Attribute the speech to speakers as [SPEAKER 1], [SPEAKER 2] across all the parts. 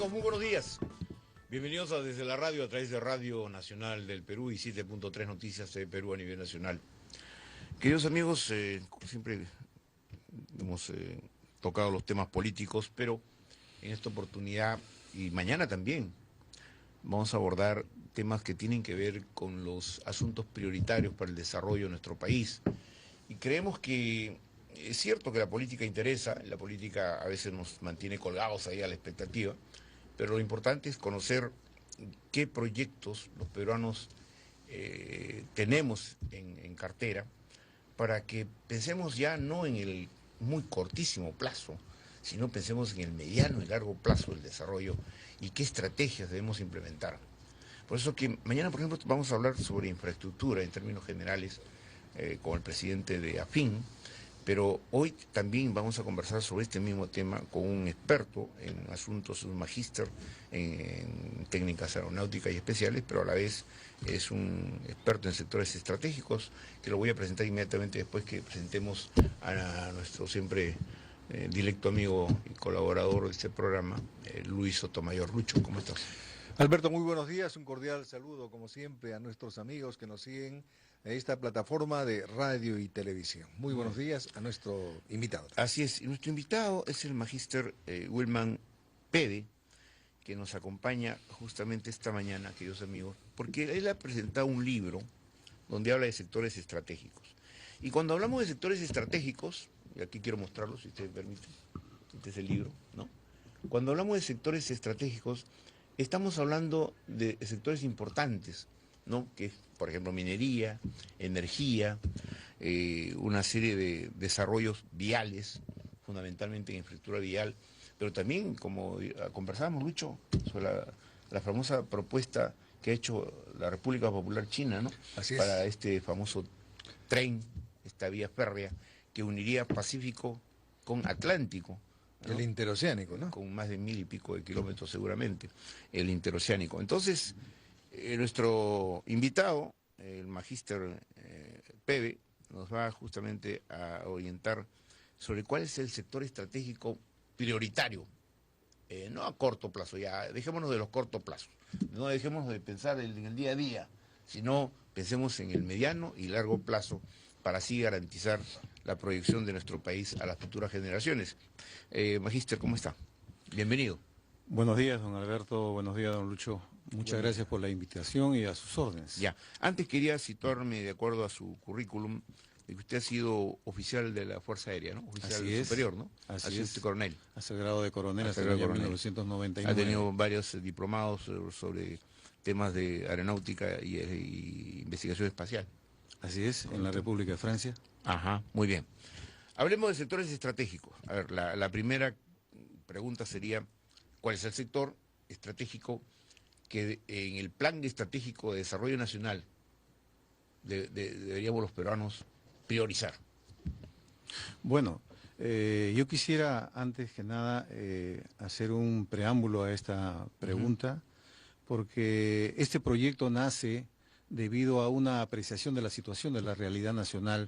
[SPEAKER 1] amigos, muy buenos días. Bienvenidos a Desde la Radio a través de Radio Nacional del Perú y 7.3 Noticias de Perú a nivel nacional. Queridos amigos, siempre hemos tocado los temas políticos, pero en esta oportunidad y mañana también vamos a abordar temas que tienen que ver con los asuntos prioritarios para el desarrollo de nuestro país. Y creemos que es cierto que la política interesa, la política a veces nos mantiene colgados ahí a la expectativa, pero lo importante es conocer qué proyectos los peruanos tenemos en cartera para que pensemos ya no en el muy cortísimo plazo, sino pensemos en el mediano y largo plazo del desarrollo y qué estrategias debemos implementar. Por eso que mañana, por ejemplo, vamos a hablar sobre infraestructura en términos generales con el presidente de AFIN, pero hoy también vamos a conversar sobre este mismo tema con un experto en asuntos, un magíster en técnicas aeronáuticas y especiales, pero a la vez es un experto en sectores estratégicos, que lo voy a presentar inmediatamente después que presentemos a nuestro siempre directo amigo y colaborador de este programa, Luis Sotomayor. Lucho, ¿cómo estás?
[SPEAKER 2] Alberto, muy buenos días, un cordial saludo como siempre a nuestros amigos que nos siguen en esta plataforma de radio y televisión. Muy buenos días a nuestro invitado.
[SPEAKER 1] Así es, y nuestro invitado es el magíster Wilman Pede, que nos acompaña justamente esta mañana, queridos amigos, porque él ha presentado un libro donde habla de sectores estratégicos. Y cuando hablamos de sectores estratégicos, y aquí quiero mostrarlo si usted me permite, este es el libro, ¿no? Cuando hablamos de sectores estratégicos, estamos hablando de sectores importantes, ¿no? Que es, por ejemplo, minería, energía, una serie de desarrollos viales, fundamentalmente en infraestructura vial, pero también, como conversábamos, Lucho, sobre la famosa propuesta que ha hecho la República Popular China, ¿no?
[SPEAKER 2] Así es.
[SPEAKER 1] Para este famoso tren, esta vía férrea, que uniría Pacífico con Atlántico, ¿no?
[SPEAKER 2] El interoceánico, ¿no?
[SPEAKER 1] Con más de 1000 y pico de kilómetros seguramente, el interoceánico. Entonces, nuestro invitado, el magíster Pebe, nos va justamente a orientar sobre cuál es el sector estratégico prioritario, no a corto plazo, ya dejémonos de los cortos plazos, no dejemos de pensar en el día a día, sino pensemos en el mediano y largo plazo para así garantizar la proyección de nuestro país a las futuras generaciones. Magíster, ¿cómo está? Bienvenido.
[SPEAKER 3] Buenos días, don Alberto, buenos días, don Lucho. Muchas gracias por la invitación y a sus órdenes.
[SPEAKER 1] Ya, antes quería situarme de acuerdo a su currículum, de que usted ha sido oficial de la Fuerza Aérea, ¿no? Oficial superior, ¿no?
[SPEAKER 3] Así es.
[SPEAKER 1] Coronel.
[SPEAKER 3] Hasta el grado de coronel hasta el año 1999.
[SPEAKER 1] Ha tenido varios diplomados sobre temas de aeronáutica y investigación espacial.
[SPEAKER 3] Así es, en la República de Francia.
[SPEAKER 1] Ajá, muy bien. Hablemos de sectores estratégicos. A ver, la primera pregunta sería, ¿cuál es el sector estratégico que en el plan estratégico de desarrollo nacional deberíamos los peruanos priorizar?
[SPEAKER 3] Bueno, yo quisiera antes que nada hacer un preámbulo a esta pregunta, porque este proyecto nace debido a una apreciación de la situación de la realidad nacional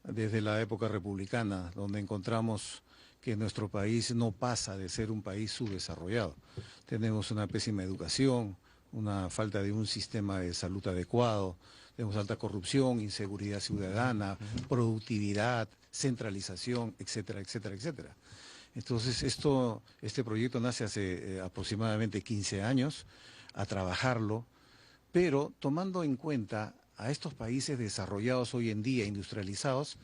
[SPEAKER 3] desde la época republicana, donde encontramos que nuestro país no pasa de ser un país subdesarrollado. Tenemos una pésima educación, una falta de un sistema de salud adecuado, tenemos alta corrupción, inseguridad ciudadana, productividad, centralización, etcétera, etcétera, etcétera. Entonces, este proyecto nace hace aproximadamente 15 años, a trabajarlo, pero tomando en cuenta a estos países desarrollados hoy en día, industrializados,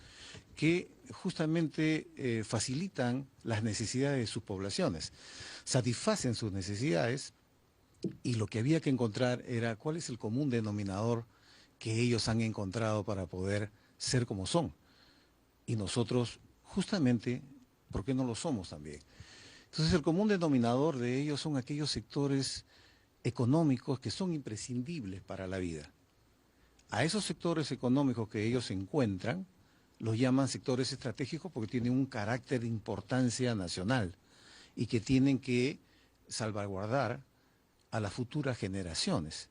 [SPEAKER 3] que justamente facilitan las necesidades de sus poblaciones, satisfacen sus necesidades, y lo que había que encontrar era cuál es el común denominador que ellos han encontrado para poder ser como son. Y nosotros, justamente, ¿por qué no lo somos también? Entonces, el común denominador de ellos son aquellos sectores económicos que son imprescindibles para la vida. A esos sectores económicos que ellos encuentran, los llaman sectores estratégicos porque tienen un carácter de importancia nacional y que tienen que salvaguardar a las futuras generaciones.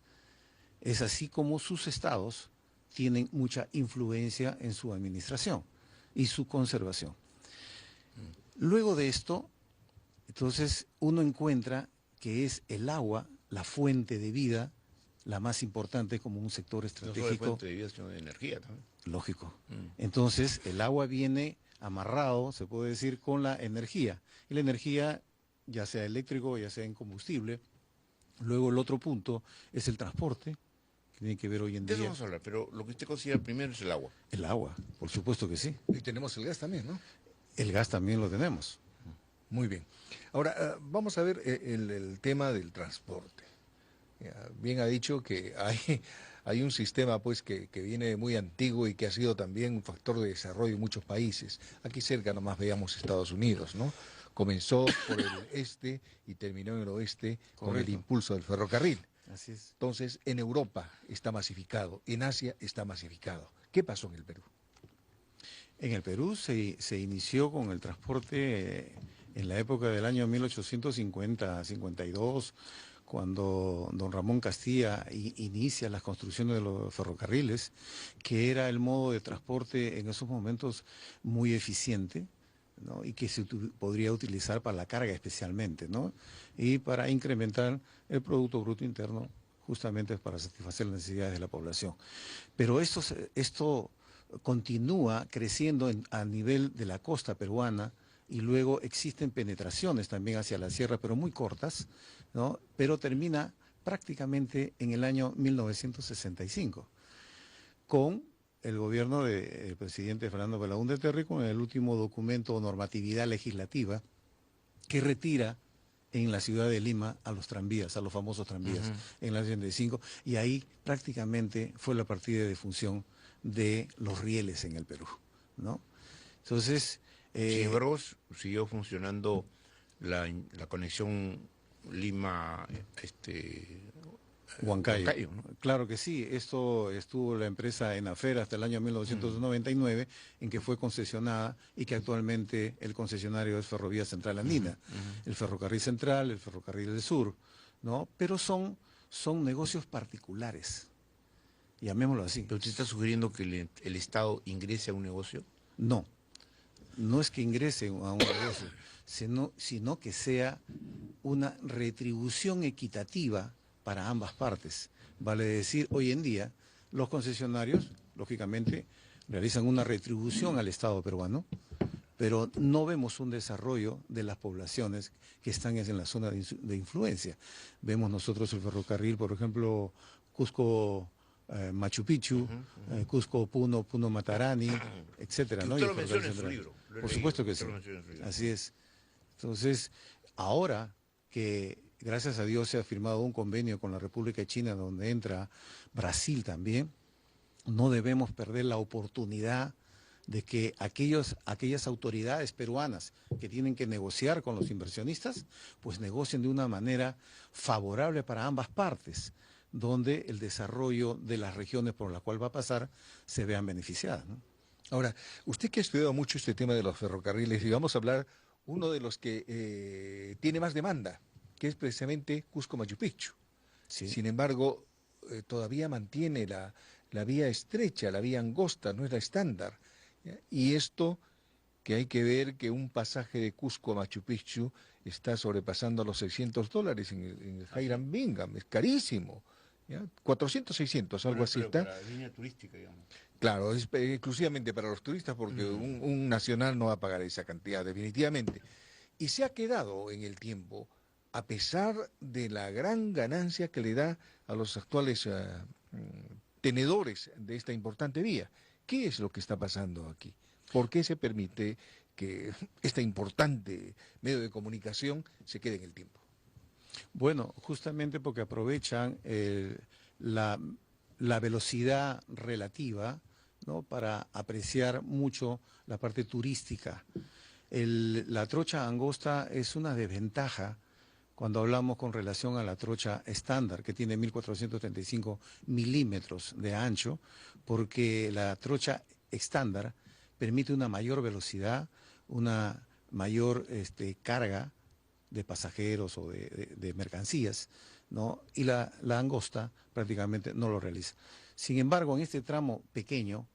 [SPEAKER 3] Es así como sus estados tienen mucha influencia en su administración y su conservación. Luego de esto, entonces uno encuentra que es el agua, la fuente de vida, la más importante como un sector
[SPEAKER 1] No solo de
[SPEAKER 3] estratégico.
[SPEAKER 1] fuente de vida, sino de energía también.
[SPEAKER 3] Lógico. Entonces, el agua viene amarrado, se puede decir, con la energía. Y la energía, ya sea eléctrico, ya sea en combustible. Luego el otro punto es el transporte, que tiene que ver hoy en
[SPEAKER 1] De eso
[SPEAKER 3] día.
[SPEAKER 1] vamos a hablar, pero lo que usted considera primero es el agua.
[SPEAKER 3] El agua, por supuesto que sí.
[SPEAKER 2] Y tenemos el gas también, ¿no?
[SPEAKER 3] El gas también lo tenemos.
[SPEAKER 2] Muy bien. Ahora, vamos a ver el tema del transporte. Bien ha dicho que hay un sistema pues que viene muy antiguo y que ha sido también un factor de desarrollo en muchos países. Aquí cerca nomás veíamos Estados Unidos, ¿no? Comenzó por el este y terminó en el oeste con el
[SPEAKER 3] Correcto.
[SPEAKER 2] impulso del ferrocarril.
[SPEAKER 3] Así es.
[SPEAKER 2] Entonces, en Europa está masificado, en Asia está masificado. ¿Qué pasó en el Perú?
[SPEAKER 3] En el Perú se inició con el transporte en la época del año 1850-52, cuando don Ramón Castilla inicia las construcciones de los ferrocarriles, que era el modo de transporte en esos momentos muy eficiente, ¿no? Y que se podría utilizar para la carga especialmente, ¿no? Y para incrementar el Producto Bruto Interno, justamente para satisfacer las necesidades de la población. Pero esto continúa creciendo a nivel de la costa peruana y luego existen penetraciones también hacia la sierra, pero muy cortas, ¿no? Pero termina prácticamente en el año 1965, con el gobierno del presidente Fernando Belaúnde Terry, con el último documento o normatividad legislativa que retira en la ciudad de Lima a los tranvías, a los famosos tranvías, en el año 85, y ahí prácticamente fue la partida de función de los rieles en el Perú, ¿no? Entonces,
[SPEAKER 1] Sin embargo, siguió funcionando la conexión Lima,
[SPEAKER 3] Huancayo.
[SPEAKER 1] ¿no?
[SPEAKER 3] Claro que sí, esto estuvo la empresa Enafer hasta el año 1999, en que fue concesionada y que actualmente el concesionario es Ferrovía Central Andina, el Ferrocarril Central, el Ferrocarril del Sur, ¿no? Pero son negocios particulares, llamémoslo así.
[SPEAKER 1] ¿Pero usted está sugiriendo que el Estado ingrese a un negocio?
[SPEAKER 3] No, no es que ingrese a un negocio, sino que sea una retribución equitativa para ambas partes. Vale decir, hoy en día los concesionarios, lógicamente, realizan una retribución al Estado peruano, pero no vemos un desarrollo de las poblaciones que están en la zona de influencia. Vemos nosotros el ferrocarril, por ejemplo, Cusco, Machu Picchu, Cusco, Puno, Puno Matarani, etcétera, ¿no?
[SPEAKER 1] Usted
[SPEAKER 3] Y
[SPEAKER 1] lo
[SPEAKER 3] el
[SPEAKER 1] menciona en
[SPEAKER 3] ferrocarril
[SPEAKER 1] su
[SPEAKER 3] central.
[SPEAKER 1] libro.
[SPEAKER 3] Por supuesto que sí.
[SPEAKER 1] Usted lo menciona en su libro.
[SPEAKER 3] Así es. Entonces, ahora que gracias a Dios se ha firmado un convenio con la República de China donde entra Brasil también, no debemos perder la oportunidad de que aquellas autoridades peruanas que tienen que negociar con los inversionistas, pues negocien de una manera favorable para ambas partes, donde el desarrollo de las regiones por las cuales va a pasar se vean beneficiadas, ¿no?
[SPEAKER 2] Ahora, usted que ha estudiado mucho este tema de los ferrocarriles, y vamos a hablar uno de los que tiene más demanda, que es precisamente Cusco Machu Picchu.
[SPEAKER 3] Sí.
[SPEAKER 2] Sin embargo, todavía mantiene la vía estrecha, la vía angosta, no es la estándar. ¿Ya? Y esto que hay que ver que un pasaje de Cusco a Machu Picchu está sobrepasando los $600 en el Hiram Bingham, es carísimo. ¿Ya? 400, 600, algo así está.
[SPEAKER 1] Para la línea turística, digamos.
[SPEAKER 2] Claro, es exclusivamente para los turistas porque un nacional no va a pagar esa cantidad, definitivamente. Y se ha quedado en el tiempo, a pesar de la gran ganancia que le da a los actuales tenedores de esta importante vía. ¿Qué es lo que está pasando aquí? ¿Por qué se permite que este importante medio de comunicación se quede en el tiempo?
[SPEAKER 3] Bueno, justamente porque aprovechan la velocidad relativa, ¿no?, para apreciar mucho la parte turística. La trocha angosta es una desventaja cuando hablamos con relación a la trocha estándar, que tiene 1435 milímetros de ancho, porque la trocha estándar permite una mayor velocidad, una mayor carga de pasajeros o de mercancías, ¿no? Y la angosta prácticamente no lo realiza. Sin embargo, en este tramo pequeño,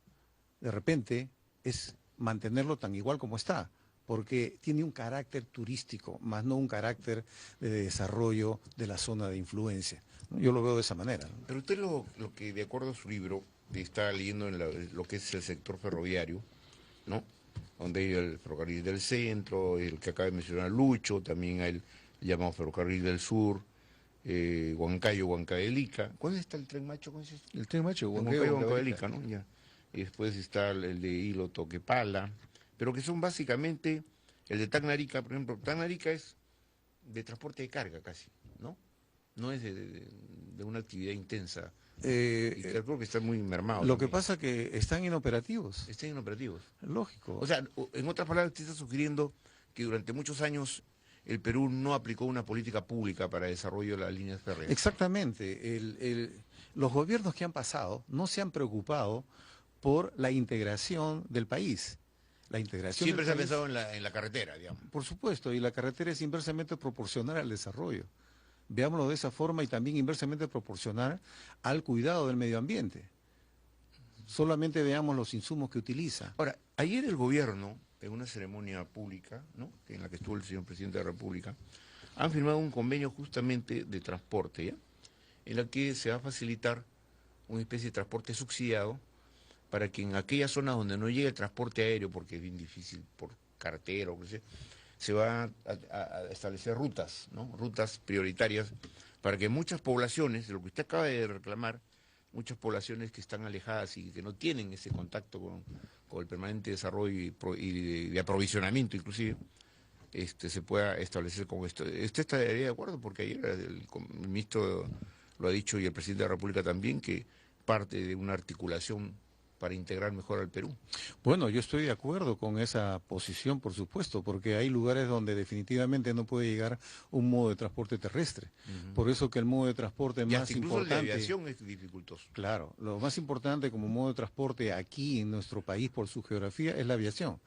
[SPEAKER 3] de repente es mantenerlo tan igual como está, porque tiene un carácter turístico, más no un carácter de desarrollo de la zona de influencia. Yo lo veo de esa manera, ¿no?
[SPEAKER 1] Pero usted lo que, de acuerdo a su libro, está leyendo en lo que es el sector ferroviario, ¿no? Donde hay el ferrocarril del centro, el que acaba de mencionar Lucho, también hay el llamado ferrocarril del sur, Huancayo, Huancavelica. ¿Cuándo está el tren macho? ¿Cuándo es este?
[SPEAKER 2] El tren macho,
[SPEAKER 1] Huancayo, Huancavelica, ¿no? Ya. Y después está el de Hilo Toquepala, pero que son básicamente, el de Tacna-Arica, por ejemplo, Tacna-Arica es de transporte de carga casi, ¿no? No es de una actividad intensa. Y creo que está muy mermado.
[SPEAKER 3] Lo que pasa es que están inoperativos.
[SPEAKER 1] Están inoperativos.
[SPEAKER 3] Lógico.
[SPEAKER 1] O sea, en otras palabras, usted está sugiriendo que durante muchos años el Perú no aplicó una política pública para el desarrollo de las líneas férreas.
[SPEAKER 3] Exactamente. Los gobiernos que han pasado no se han preocupado por la integración del país. La integración
[SPEAKER 1] Siempre
[SPEAKER 3] del
[SPEAKER 1] se ha
[SPEAKER 3] país,
[SPEAKER 1] pensado en la carretera, digamos.
[SPEAKER 3] por supuesto, y la carretera es inversamente proporcional al desarrollo. Veámoslo de esa forma y también inversamente proporcional al cuidado del medio ambiente. Solamente veamos los insumos que utiliza.
[SPEAKER 1] Ahora, ayer el gobierno, en una ceremonia pública, ¿no?, en la que estuvo el señor presidente de la República, han firmado un convenio justamente de transporte, ¿ya?, en la que se va a facilitar una especie de transporte subsidiado para que en aquellas zonas donde no llegue el transporte aéreo, porque es bien difícil por carretera o qué sé, se va a establecer rutas, ¿no?, rutas prioritarias, para que muchas poblaciones, de lo que usted acaba de reclamar, muchas poblaciones que están alejadas y que no tienen ese contacto con el permanente desarrollo y de aprovisionamiento inclusive, se pueda establecer con esto. ¿Usted estaría de acuerdo? Porque ayer el ministro lo ha dicho y el presidente de la República también, que parte de una articulación para integrar mejor al Perú.
[SPEAKER 3] Bueno, yo estoy de acuerdo con esa posición, por supuesto, porque hay lugares donde definitivamente no puede llegar un modo de transporte terrestre. Por eso que el modo de transporte más
[SPEAKER 1] incluso
[SPEAKER 3] importante...
[SPEAKER 1] el de aviación es dificultoso.
[SPEAKER 3] Claro, lo más importante como modo de transporte aquí en nuestro país por su geografía es la aviación,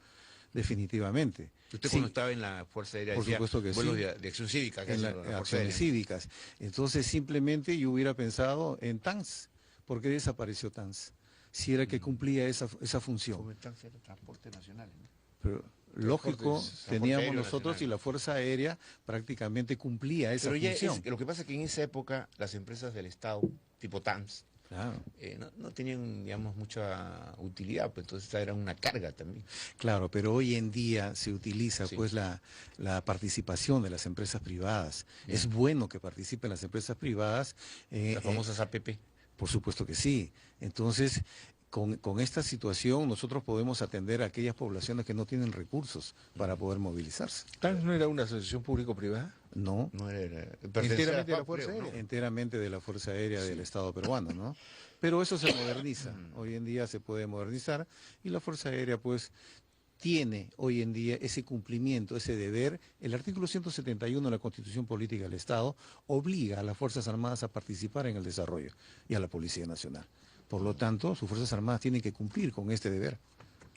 [SPEAKER 3] definitivamente.
[SPEAKER 1] Usted
[SPEAKER 3] Sí,
[SPEAKER 1] cuando estaba en la Fuerza Aérea
[SPEAKER 3] por
[SPEAKER 1] decía,
[SPEAKER 3] supuesto que
[SPEAKER 1] vuelos
[SPEAKER 3] sí.
[SPEAKER 1] de acción cívica, que
[SPEAKER 3] en
[SPEAKER 1] hacen la Fuerza
[SPEAKER 3] acciones
[SPEAKER 1] Aérea.
[SPEAKER 3] cívicas. Entonces simplemente yo hubiera pensado en TANS. ¿Por qué desapareció TANS? Si era que cumplía esa función.
[SPEAKER 1] Fomentarse el transporte nacional, ¿no?
[SPEAKER 3] Pero lógico, teníamos
[SPEAKER 1] aéreo
[SPEAKER 3] nosotros
[SPEAKER 1] nacional.
[SPEAKER 3] y la Fuerza Aérea prácticamente cumplía esa
[SPEAKER 1] Pero ya
[SPEAKER 3] función.
[SPEAKER 1] lo que pasa es que en esa época las empresas del Estado, tipo TAMS,
[SPEAKER 3] Claro.
[SPEAKER 1] no tenían, digamos, mucha utilidad, pues entonces esta era una carga también.
[SPEAKER 3] Claro, pero hoy en día se utiliza
[SPEAKER 1] Sí.
[SPEAKER 3] pues la participación de las empresas privadas.
[SPEAKER 1] Bien.
[SPEAKER 3] Es bueno que participen las empresas privadas.
[SPEAKER 1] Las famosas APP.
[SPEAKER 3] Por supuesto que sí. Entonces, con esta situación nosotros podemos atender a aquellas poblaciones que no tienen recursos para poder movilizarse.
[SPEAKER 2] ¿TANS no era una asociación público-privada?
[SPEAKER 3] No,
[SPEAKER 1] No era,
[SPEAKER 2] Enteramente de la
[SPEAKER 1] FAP,
[SPEAKER 2] Fuerza
[SPEAKER 1] creo, ¿no?
[SPEAKER 2] Aérea.
[SPEAKER 3] enteramente de la Fuerza Aérea del Estado peruano, ¿no? Pero eso se moderniza. Hoy en día se puede modernizar y la Fuerza Aérea pues tiene hoy en día ese cumplimiento, ese deber. El artículo 171 de la Constitución Política del Estado obliga a las Fuerzas Armadas a participar en el desarrollo y a la Policía Nacional. Por lo tanto, sus Fuerzas Armadas tienen que cumplir con este deber.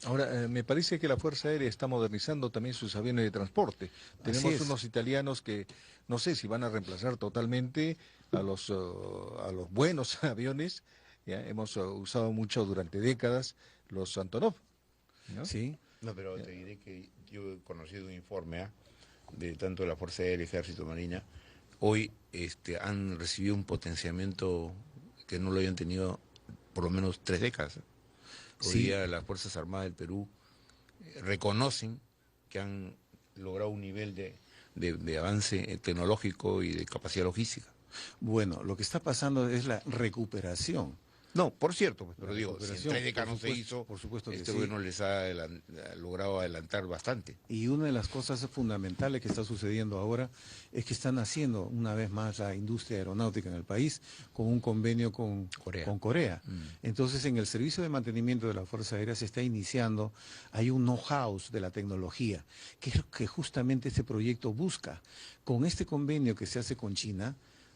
[SPEAKER 2] Ahora, me parece que la Fuerza Aérea está modernizando también sus aviones de transporte. Tenemos
[SPEAKER 3] es.
[SPEAKER 2] unos italianos que no sé si van a reemplazar totalmente a los buenos aviones. ¿Ya? Hemos usado mucho durante décadas los Antonov, ¿no?
[SPEAKER 3] ¿Sí?
[SPEAKER 1] No, pero te diré que yo he conocido un informe de tanto de la Fuerza Aérea, Ejército, Marina. Hoy han recibido un potenciamiento que no lo habían tenido por lo menos 3 décadas. Hoy
[SPEAKER 3] Sí.
[SPEAKER 1] día las Fuerzas Armadas del Perú reconocen que han logrado un nivel de avance tecnológico y de capacidad logística.
[SPEAKER 3] Bueno, lo que está pasando es la recuperación.
[SPEAKER 1] No, por cierto, pues, pero
[SPEAKER 3] La
[SPEAKER 1] digo, si en
[SPEAKER 3] recuperación,
[SPEAKER 1] 3 décadas no
[SPEAKER 3] por
[SPEAKER 1] se
[SPEAKER 3] supuesto,
[SPEAKER 1] hizo,
[SPEAKER 3] por supuesto que
[SPEAKER 1] este
[SPEAKER 3] sí.
[SPEAKER 1] gobierno les ha logrado adelantar bastante.
[SPEAKER 3] Y una de las cosas fundamentales que está sucediendo ahora es que están haciendo una vez más la industria aeronáutica en el país con un convenio con Corea. Entonces, en el servicio de mantenimiento de la Fuerza Aérea se está iniciando, hay un know-how de la tecnología, que es lo que justamente este proyecto busca. Con este convenio que se hace con China,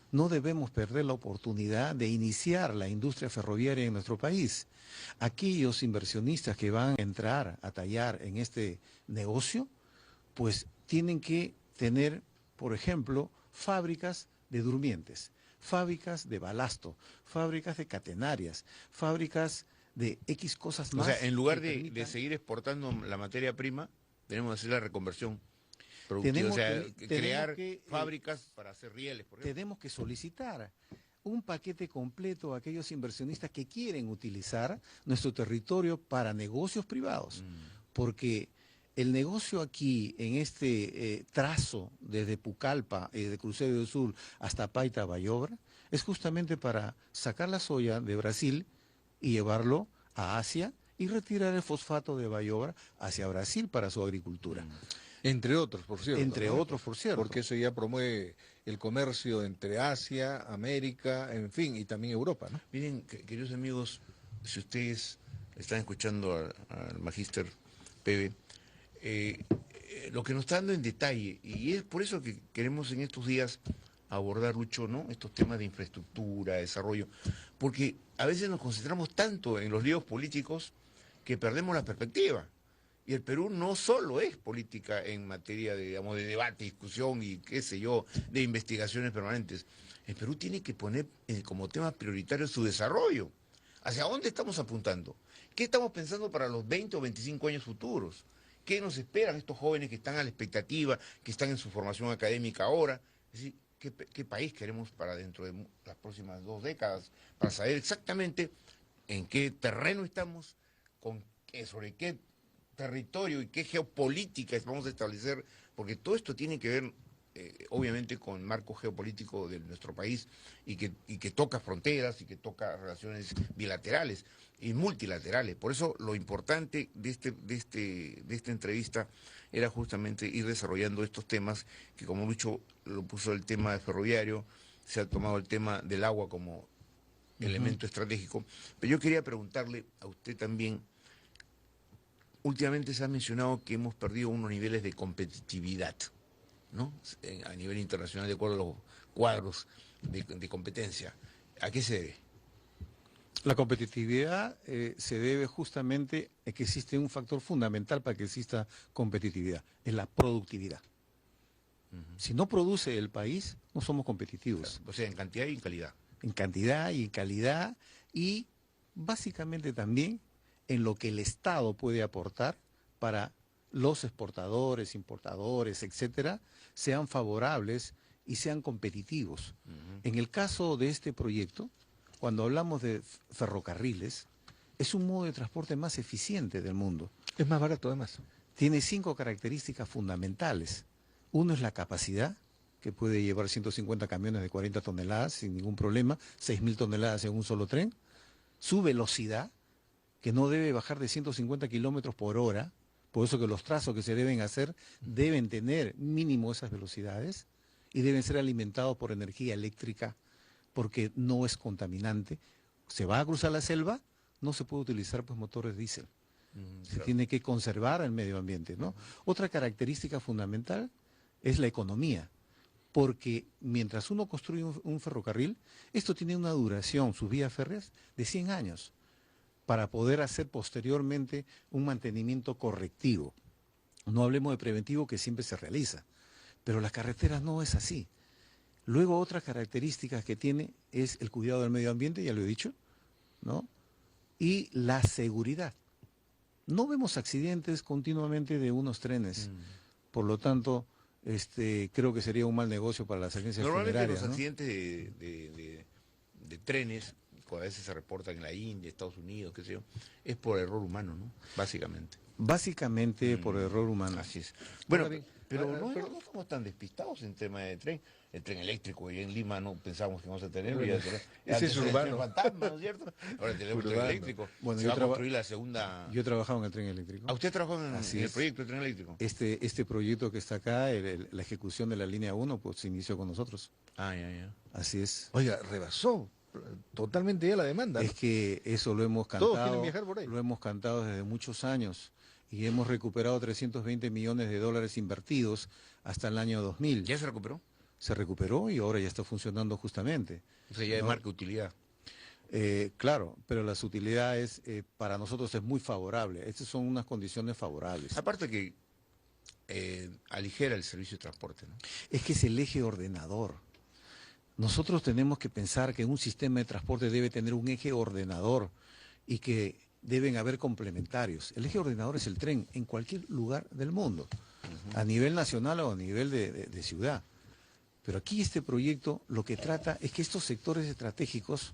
[SPEAKER 3] no debemos perder la oportunidad de iniciar la industria ferroviaria en nuestro país. Aquellos inversionistas que van a entrar a tallar en este negocio, pues tienen que tener, por ejemplo, fábricas de durmientes, fábricas de balasto, fábricas de catenarias, fábricas de X cosas
[SPEAKER 1] O
[SPEAKER 3] más.
[SPEAKER 1] sea, en lugar
[SPEAKER 3] que
[SPEAKER 1] de
[SPEAKER 3] permitan-
[SPEAKER 1] seguir exportando la materia prima, Tenemos que hacer la reconversión productiva, o sea, crear fábricas para hacer rieles, por ejemplo.
[SPEAKER 3] Tenemos que solicitar un paquete completo a aquellos inversionistas que quieren utilizar nuestro territorio para negocios privados, porque el negocio aquí, en este trazo desde Pucallpa, de Cruzeiro del Sur hasta Paita, Bayobra, es justamente para sacar la soya de Brasil y llevarlo a Asia y retirar el fosfato de Bayobra hacia Brasil para su agricultura.
[SPEAKER 2] Entre otros, por cierto.
[SPEAKER 3] Entre otros, por cierto.
[SPEAKER 2] Porque eso ya promueve el comercio entre Asia, América, en fin, y también Europa, ¿no?
[SPEAKER 1] Miren, queridos amigos, si ustedes están escuchando al magíster Pebe, lo que nos está dando en detalle, y es por eso que queremos en estos días abordar, Lucho, ¿no?, estos temas de infraestructura, desarrollo, porque a veces nos concentramos tanto en los líos políticos que perdemos la perspectiva. Y el Perú no solo es política en materia de, digamos, de debate, discusión y qué sé yo, de investigaciones permanentes. El Perú tiene que poner como tema prioritario su desarrollo. ¿Hacia dónde estamos apuntando? ¿Qué estamos pensando para los 20 o 25 años futuros? ¿Qué nos esperan estos jóvenes que están a la expectativa, que están en su formación académica ahora? Es decir, ¿qué país queremos para dentro de las próximas 2 décadas? Para saber exactamente en qué terreno estamos, sobre qué territorio y qué geopolítica vamos a establecer, porque todo esto tiene que ver, obviamente, con el marco geopolítico de nuestro país y que toca fronteras y que toca relaciones bilaterales y multilaterales. Por eso lo importante de esta entrevista era justamente ir desarrollando estos temas, que como Lucho lo puso el tema del ferroviario, se ha tomado el tema del agua como elemento estratégico, pero yo quería preguntarle a usted también. Últimamente se ha mencionado que hemos perdido unos niveles de competitividad, ¿no?, a nivel internacional, de acuerdo a los cuadros de competencia. ¿A qué se debe?
[SPEAKER 3] La competitividad se debe justamente a que existe un factor fundamental para que exista competitividad, es la productividad. Si no produce el país, no somos competitivos.
[SPEAKER 1] O sea, en cantidad y en calidad.
[SPEAKER 3] En cantidad y en calidad, y básicamente también en lo que el Estado puede aportar para los exportadores, importadores, etcétera, sean favorables y sean competitivos. En el caso de este proyecto, cuando hablamos de ferrocarriles, es un modo de transporte más eficiente del mundo.
[SPEAKER 2] Es más barato, además.
[SPEAKER 3] Tiene 5 características fundamentales. Uno es la capacidad, que puede llevar 150 camiones de 40 toneladas sin ningún problema, 6.000 toneladas en un solo tren. Su velocidad, que no debe bajar de 150 kilómetros por hora, por eso que los trazos que se deben hacer deben tener mínimo esas velocidades y deben ser alimentados por energía eléctrica, porque no es contaminante. Se va a cruzar la selva, no se puede utilizar pues motores diésel. Se tiene que conservar el medio ambiente, ¿no? Otra característica fundamental es la economía, porque mientras uno construye un ferrocarril, esto tiene una duración, sus vías férreas, de 100 años. Para poder hacer posteriormente un mantenimiento correctivo. No hablemos de preventivo, que siempre se realiza, pero las carreteras no es así. Luego, otra característica que tiene es el cuidado del medio ambiente, ya lo he dicho, ¿no? Y la seguridad. No vemos accidentes continuamente de unos trenes, por lo tanto, creo que sería un mal negocio para las agencias funerarias.
[SPEAKER 1] Normalmente los accidentes de trenes, a veces se reportan en la India, Estados Unidos, qué sé yo, es por error humano, ¿no? Básicamente.
[SPEAKER 3] Básicamente por error humano.
[SPEAKER 1] Así es. Bueno, pero no somos tan despistados en tema de tren. El tren eléctrico, y en Lima no pensamos que vamos a tenerlo.
[SPEAKER 2] Ese es urbano.
[SPEAKER 1] Fantasma, ¿no es cierto? Ahora tenemos el tren eléctrico.
[SPEAKER 3] Bueno,
[SPEAKER 1] se va a construir la segunda...
[SPEAKER 3] Yo he trabajado en el tren eléctrico.
[SPEAKER 1] ¿A usted trabajó en el proyecto del tren eléctrico?
[SPEAKER 3] Este proyecto que está acá, la ejecución de la línea 1, pues se inició con nosotros.
[SPEAKER 1] Ya.
[SPEAKER 3] Así es.
[SPEAKER 2] Oiga, rebasó totalmente ya la demanda, ¿no?
[SPEAKER 3] Es que eso lo hemos cantado.
[SPEAKER 2] Todos quieren viajar por ahí.
[SPEAKER 3] Lo hemos cantado desde muchos años y hemos recuperado 320 millones de dólares invertidos hasta el año 2000.
[SPEAKER 1] ¿Ya se recuperó?
[SPEAKER 3] Se recuperó y ahora ya está funcionando justamente.
[SPEAKER 1] O sea, ya de marca utilidad.
[SPEAKER 3] Claro, pero las utilidades para nosotros es muy favorable. Estas son unas condiciones favorables.
[SPEAKER 1] Aparte que aligera el servicio de transporte, ¿no?
[SPEAKER 3] Es que es el eje ordenador. Nosotros tenemos que pensar que un sistema de transporte debe tener un eje ordenador y que deben haber complementarios. El eje ordenador es el tren en cualquier lugar del mundo, a nivel nacional o a nivel de ciudad. Pero aquí este proyecto lo que trata es que estos sectores estratégicos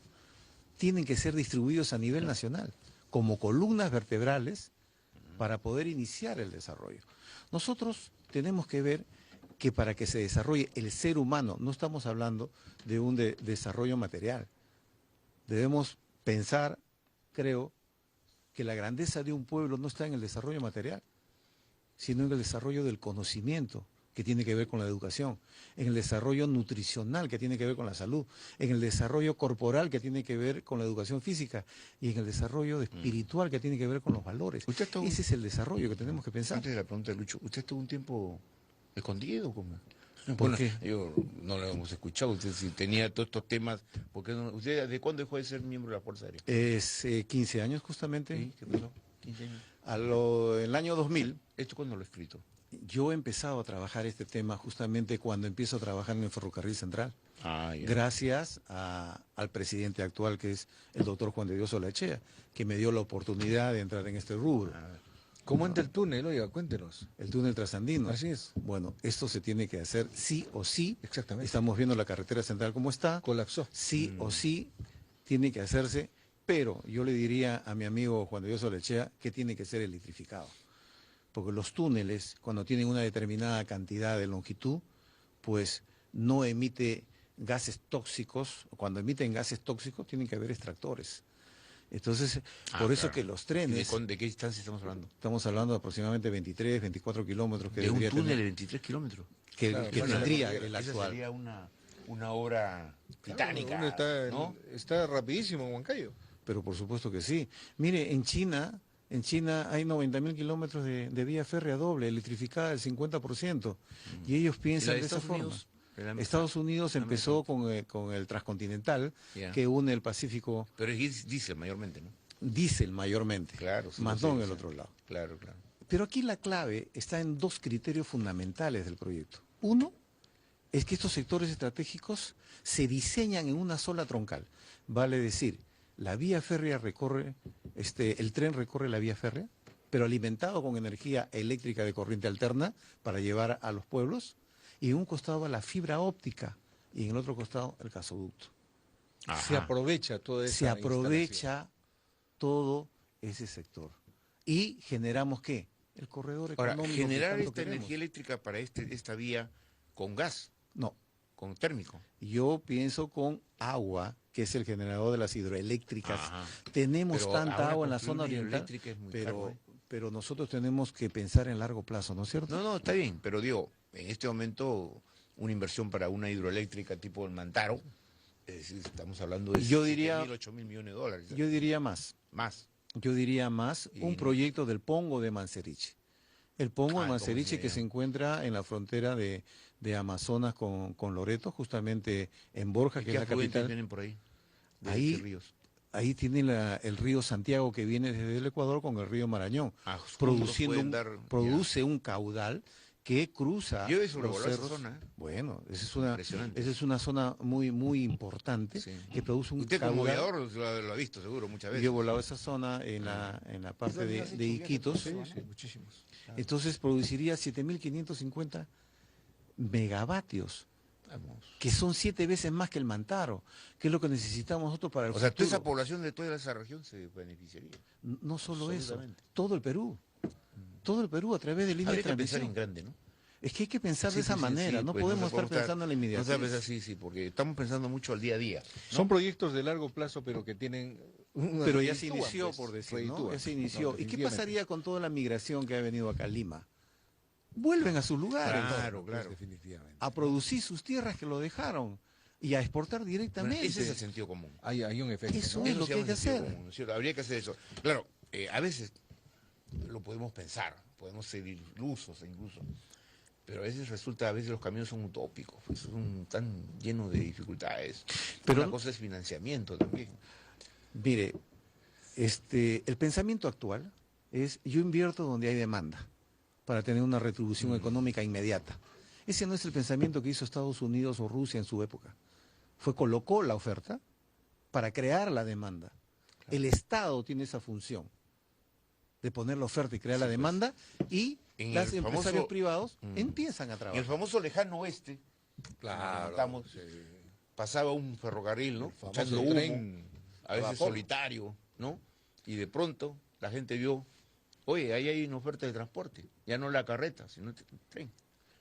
[SPEAKER 3] tienen que ser distribuidos a nivel nacional, como columnas vertebrales para poder iniciar el desarrollo. Nosotros tenemos que ver que para que se desarrolle el ser humano, no estamos hablando de un desarrollo material. Debemos pensar, creo, que la grandeza de un pueblo no está en el desarrollo material, sino en el desarrollo del conocimiento, que tiene que ver con la educación, en el desarrollo nutricional, que tiene que ver con la salud, en el desarrollo corporal, que tiene que ver con la educación física, y en el desarrollo espiritual, que tiene que ver con los valores. Ese es el desarrollo que tenemos que pensar.
[SPEAKER 1] Antes de la pregunta de Lucho, ¿usted estuvo un tiempo escondido? ¿Cómo?
[SPEAKER 3] ¿Por qué?
[SPEAKER 1] Yo no lo hemos escuchado. Usted si tenía todos estos temas. ¿Por qué no? ¿Usted de cuándo dejó de ser miembro de la Fuerza Aérea?
[SPEAKER 3] Es 15 años justamente.
[SPEAKER 1] ¿Sí? ¿Qué pasó? 15 años.
[SPEAKER 3] El año 2000.
[SPEAKER 1] ¿Esto cuándo lo he escrito?
[SPEAKER 3] Yo he empezado a trabajar este tema justamente cuando empiezo a trabajar en el Ferrocarril Central.
[SPEAKER 1] Ah, ya.
[SPEAKER 3] Gracias al presidente actual, que es el doctor Juan de Dios Olaechea, que me dio la oportunidad de entrar en este rubro.
[SPEAKER 2] ¿Cómo entra el túnel? Oiga, cuéntenos.
[SPEAKER 3] El túnel trasandino.
[SPEAKER 2] Así es.
[SPEAKER 3] Bueno, esto se tiene que hacer sí o sí.
[SPEAKER 2] Exactamente.
[SPEAKER 3] Estamos viendo la carretera central como está.
[SPEAKER 2] Colapsó.
[SPEAKER 3] Sí o sí tiene que hacerse, pero yo le diría a mi amigo Juan de Dios Olaechea que tiene que ser electrificado. Porque los túneles, cuando tienen una determinada cantidad de longitud, pues no emite gases tóxicos. Cuando emiten gases tóxicos, tienen que haber extractores. Entonces, por eso
[SPEAKER 1] claro.
[SPEAKER 3] que los trenes...
[SPEAKER 1] ¿De qué distancia estamos hablando?
[SPEAKER 3] Estamos hablando de aproximadamente 23, 24 kilómetros. Que
[SPEAKER 1] ¿De un
[SPEAKER 3] debería
[SPEAKER 1] túnel
[SPEAKER 3] tener,
[SPEAKER 1] de 23 kilómetros?
[SPEAKER 3] que tendría el
[SPEAKER 1] Esa
[SPEAKER 3] actual.
[SPEAKER 1] sería una obra titánica,
[SPEAKER 2] Uno
[SPEAKER 1] ¿no?
[SPEAKER 2] está rapidísimo en Huancayo.
[SPEAKER 3] Pero por supuesto que sí. Mire, en China hay 90.000 kilómetros de vía férrea doble, electrificada del 50%. Y ellos piensan de esa forma. Estados Unidos empezó con el transcontinental, que une el Pacífico.
[SPEAKER 1] Pero es diésel mayormente, ¿no?
[SPEAKER 3] Diésel mayormente,
[SPEAKER 1] Claro. Sí,
[SPEAKER 3] más no en el otro lado.
[SPEAKER 1] Claro, claro.
[SPEAKER 3] Pero aquí la clave está en dos criterios fundamentales del proyecto. Uno es que estos sectores estratégicos se diseñan en una sola troncal. Vale decir, la vía férrea el tren recorre la vía férrea, pero alimentado con energía eléctrica de corriente alterna para llevar a los pueblos, y en un costado va la fibra óptica y en el otro costado el gasoducto.
[SPEAKER 1] Ajá.
[SPEAKER 2] Se aprovecha toda esa
[SPEAKER 3] Se aprovecha todo ese sector. ¿Y generamos qué? El corredor
[SPEAKER 1] Ahora,
[SPEAKER 3] económico.
[SPEAKER 1] generar
[SPEAKER 3] que tanto
[SPEAKER 1] esta
[SPEAKER 3] queremos.
[SPEAKER 1] energía eléctrica para esta vía con gas,
[SPEAKER 3] No,
[SPEAKER 1] con térmico.
[SPEAKER 3] yo pienso con agua, que es el generador de las hidroeléctricas.
[SPEAKER 1] Ajá.
[SPEAKER 3] Tenemos
[SPEAKER 1] Pero
[SPEAKER 3] tanta
[SPEAKER 1] ahora
[SPEAKER 3] agua en la
[SPEAKER 1] construir
[SPEAKER 3] zona
[SPEAKER 1] una
[SPEAKER 3] oriental,
[SPEAKER 1] hidroeléctrica es muy caro, ¿eh?
[SPEAKER 3] pero nosotros tenemos que pensar en largo plazo, ¿no es cierto?
[SPEAKER 1] No, está bien, pero digo, en este momento una inversión para una hidroeléctrica tipo el Mantaro, es decir, estamos hablando de
[SPEAKER 3] Yo diría-
[SPEAKER 1] 7.000, 8.000 millones de dólares.
[SPEAKER 3] Yo diría más.
[SPEAKER 1] Más.
[SPEAKER 3] Yo diría más
[SPEAKER 1] Y
[SPEAKER 3] un
[SPEAKER 1] no-
[SPEAKER 3] proyecto del Pongo de Manseriche. El Pongo de
[SPEAKER 1] Ah,
[SPEAKER 3] Manseriche
[SPEAKER 1] entonces,
[SPEAKER 3] que se encuentra en la frontera de Amazonas con Loreto, justamente en Borja,
[SPEAKER 1] ¿Y
[SPEAKER 3] que
[SPEAKER 1] qué
[SPEAKER 3] es la
[SPEAKER 1] afluentes
[SPEAKER 3] capital.
[SPEAKER 1] vienen por ahí? ¿De
[SPEAKER 3] Ahí-
[SPEAKER 1] qué ríos?
[SPEAKER 3] Ahí tiene el río Santiago que viene desde el Ecuador con el río Marañón,
[SPEAKER 1] juntos pueden dar-
[SPEAKER 3] produce un caudal que cruza
[SPEAKER 1] Yo he
[SPEAKER 3] los
[SPEAKER 1] sobrevolado esa
[SPEAKER 3] cerros.
[SPEAKER 1] zona, ¿eh?
[SPEAKER 3] Bueno,
[SPEAKER 1] Impresionante.
[SPEAKER 3] esa es una zona muy, muy importante
[SPEAKER 1] Sí.
[SPEAKER 3] que produce un
[SPEAKER 1] Usted como
[SPEAKER 3] caudal.
[SPEAKER 1] aviador lo ha visto seguro muchas veces.
[SPEAKER 3] Yo he volado esa zona en la parte de Iquitos.
[SPEAKER 2] Sí, muchísimos.
[SPEAKER 3] Entonces produciría 7.550 megavatios,
[SPEAKER 1] Vamos.
[SPEAKER 3] que son 7 veces más que el Mantaro, que es lo que necesitamos nosotros para el
[SPEAKER 1] O sea, toda esa
[SPEAKER 3] futuro.
[SPEAKER 1] población de toda esa región se beneficiaría.
[SPEAKER 3] No solo eso,
[SPEAKER 1] Absolutamente.
[SPEAKER 3] todo el Perú. Todo el Perú a través de líneas de
[SPEAKER 1] Habría que pensar
[SPEAKER 3] transmisión.
[SPEAKER 1] en grande, ¿no?
[SPEAKER 3] Es que hay que pensar de
[SPEAKER 1] Sí,
[SPEAKER 3] esa
[SPEAKER 1] sí,
[SPEAKER 3] manera,
[SPEAKER 1] sí,
[SPEAKER 3] no
[SPEAKER 1] pues,
[SPEAKER 3] podemos estar
[SPEAKER 1] podemos
[SPEAKER 3] pensando en la
[SPEAKER 1] No
[SPEAKER 3] inmediatez.
[SPEAKER 1] sabes así, sí, porque estamos pensando mucho al día a día.
[SPEAKER 2] Son proyectos de largo plazo, pero que tienen...
[SPEAKER 3] Pero ya se
[SPEAKER 2] reditúan,
[SPEAKER 3] inició,
[SPEAKER 2] pues,
[SPEAKER 3] por decir, ¿no?
[SPEAKER 2] reditúan.
[SPEAKER 3] Ya se inició.
[SPEAKER 2] No,
[SPEAKER 3] ¿Y qué
[SPEAKER 2] definitivamente.
[SPEAKER 3] pasaría con toda la migración que ha venido acá a Lima? Vuelven a sus lugares
[SPEAKER 1] Claro,
[SPEAKER 2] Pues,
[SPEAKER 1] claro.
[SPEAKER 2] definitivamente.
[SPEAKER 3] a producir sus tierras que lo dejaron y a exportar
[SPEAKER 1] Bueno,
[SPEAKER 3] directamente.
[SPEAKER 1] ese es el sentido común.
[SPEAKER 2] Hay un efecto.
[SPEAKER 3] Eso
[SPEAKER 2] ¿no?
[SPEAKER 3] es lo
[SPEAKER 1] se
[SPEAKER 3] que hay
[SPEAKER 1] llama
[SPEAKER 3] que
[SPEAKER 1] sentido
[SPEAKER 3] hacer.
[SPEAKER 1] común, ¿no es cierto? Habría que hacer eso. Claro, a veces lo podemos pensar, podemos ser ilusos incluso, pero a veces los caminos son utópicos, pues, son tan llenos de dificultades.
[SPEAKER 3] Pero-
[SPEAKER 1] Una cosa es financiamiento también.
[SPEAKER 3] Mire, el pensamiento actual es yo invierto donde hay demanda para tener una retribución económica inmediata. Ese no es el pensamiento que hizo Estados Unidos o Rusia en su época. Colocó la oferta para crear la demanda. El Estado tiene esa función de poner la oferta y crear la demanda, y
[SPEAKER 1] En
[SPEAKER 3] los
[SPEAKER 1] el
[SPEAKER 3] empresarios
[SPEAKER 1] famoso-
[SPEAKER 3] privados empiezan a
[SPEAKER 1] En el
[SPEAKER 3] trabajar.
[SPEAKER 1] famoso lejano oeste,
[SPEAKER 2] Claro.
[SPEAKER 1] estamos, pasaba un ferrocarril, ¿no?
[SPEAKER 2] famoso
[SPEAKER 1] Echando humo,
[SPEAKER 2] tren
[SPEAKER 1] a veces
[SPEAKER 2] vapor.
[SPEAKER 1] solitario, ¿no? Y de pronto la gente vio, oye, ahí hay una oferta de transporte, ya no la carreta, sino el tren.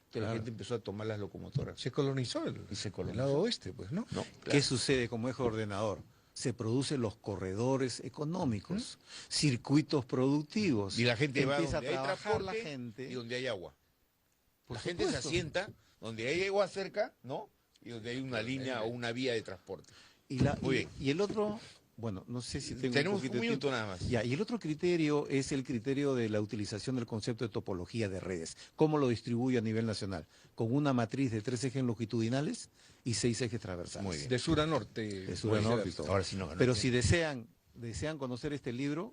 [SPEAKER 1] Entonces la gente empezó a tomar las locomotoras.
[SPEAKER 2] Se colonizó
[SPEAKER 1] Y se
[SPEAKER 2] el
[SPEAKER 1] colonizó.
[SPEAKER 2] lado oeste, pues, ¿no?
[SPEAKER 1] ¿No?
[SPEAKER 3] ¿Qué sucede como eje ordenador? Se producen los corredores económicos, circuitos productivos.
[SPEAKER 1] Y la gente va
[SPEAKER 3] empieza
[SPEAKER 1] donde
[SPEAKER 3] a
[SPEAKER 1] hay
[SPEAKER 3] trabajar la
[SPEAKER 1] transporte
[SPEAKER 3] gente.
[SPEAKER 1] y donde hay agua.
[SPEAKER 3] Por
[SPEAKER 1] La gente se
[SPEAKER 3] supuesto.
[SPEAKER 1] asienta donde hay agua cerca, ¿no? Y donde hay una línea o una vía de transporte. Muy bien.
[SPEAKER 3] Y el otro, bueno, no sé si tengo
[SPEAKER 1] Tenemos
[SPEAKER 3] poquito
[SPEAKER 1] un
[SPEAKER 3] de
[SPEAKER 1] minuto
[SPEAKER 3] tiempo.
[SPEAKER 1] nada más.
[SPEAKER 3] Ya, y el otro criterio es el criterio de la utilización del concepto de topología de redes. ¿Cómo lo distribuye a nivel nacional? Con una matriz de 3 ejes longitudinales y 6 ejes transversales.
[SPEAKER 1] Muy bien.
[SPEAKER 2] De sur a norte.
[SPEAKER 3] De sur a norte y todo.
[SPEAKER 1] Ahora sí no.
[SPEAKER 3] Pero si desean conocer este libro,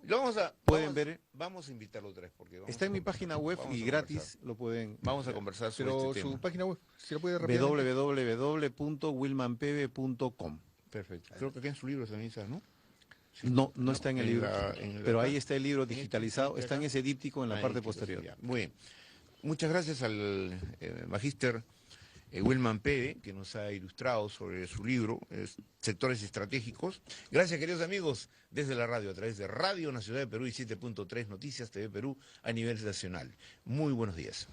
[SPEAKER 1] Pueden
[SPEAKER 3] ver.
[SPEAKER 1] Vamos a invitarlo otra vez porque vamos
[SPEAKER 3] está
[SPEAKER 1] a
[SPEAKER 3] en mi
[SPEAKER 1] conversar.
[SPEAKER 3] página web
[SPEAKER 1] Vamos
[SPEAKER 3] y
[SPEAKER 1] a
[SPEAKER 3] gratis
[SPEAKER 1] conversar.
[SPEAKER 3] lo pueden.
[SPEAKER 1] Vamos a conversar sobre
[SPEAKER 2] Pero
[SPEAKER 1] este
[SPEAKER 2] su
[SPEAKER 1] tema.
[SPEAKER 2] página web, si la puede repetir.
[SPEAKER 3] www.wilmanpebe.com.
[SPEAKER 1] Perfecto. Creo que acá en su libro también está, ¿no?
[SPEAKER 3] No está en el libro, pero ahí está el libro
[SPEAKER 1] en este
[SPEAKER 3] digitalizado,
[SPEAKER 1] de
[SPEAKER 3] está en
[SPEAKER 1] acá.
[SPEAKER 3] ese díptico en la
[SPEAKER 1] Ah,
[SPEAKER 3] parte
[SPEAKER 1] en
[SPEAKER 3] posterior.
[SPEAKER 1] ya. Muy bien. Muchas gracias al magíster Wilman Pede, que nos ha ilustrado sobre su libro, Sectores Estratégicos. Gracias, queridos amigos, desde la radio, a través de Radio Nacional de Perú y 7.3 Noticias TV Perú a nivel nacional. Muy buenos días.